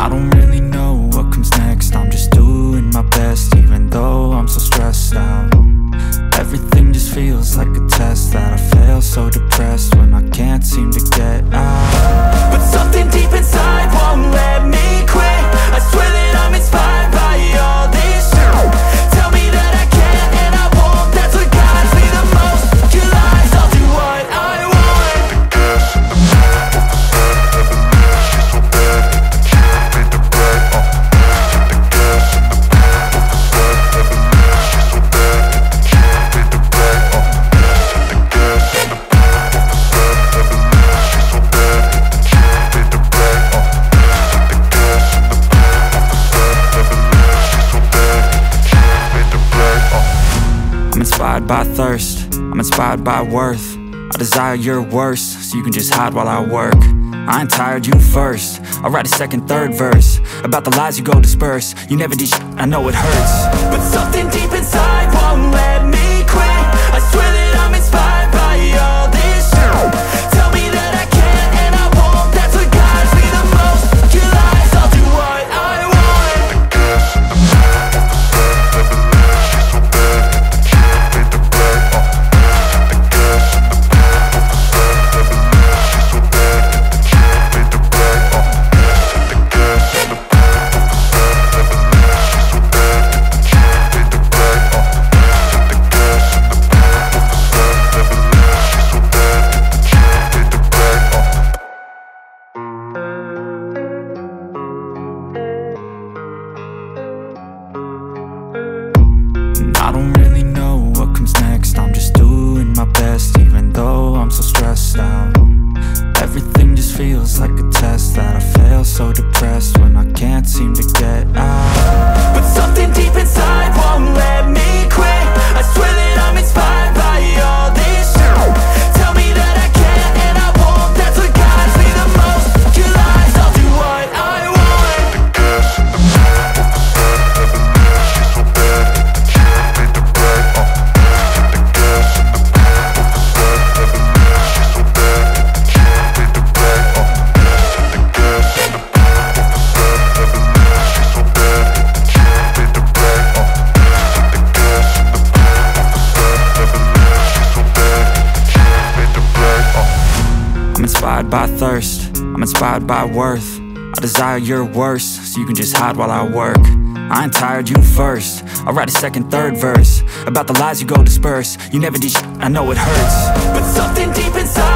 I don't really know what comes next. I'm just doing my best, even though I'm so stressed out. Everything just feels like a test that I fail, so depressed when I can't seem to get out. But something deep inside won't let me quit. I swear that I'm inspired by all this shit. Tell me that I can't and I won't. That's what guides me the most. Your lies, I'll do what I want. I'm inspired by thirst, I'm inspired by worth. I desire your worst, so you can just hide while I work. I ain't tired, you first. I'll write a second, third verse about the lies you go disperse. You never did shit, I know it hurts. But something deep inside won't let me quit. I swear that I'm inspired by all this shit. Tell me that I can't and I won't. That's what guides me the most. Your lies, I'll do what I want. I don't really know what comes next. I'm just doing my best, even though I'm so stressed out. Everything just feels like a test that I fail, so depressed when I can't seem to get out. But something deep inside won't let me quit. I swear that I'm inspired by all this shit. Tell me that I can't and I won't. That's what guides me the most. Your lies, I'll do what I want. I'm inspired by thirst, I'm inspired by worth. I desire your worst, so you can just hide while I work. I ain't tired, you first. I'll write a second, third verse about the lies you go disperse. You never did shit, I know it hurts. But something deep inside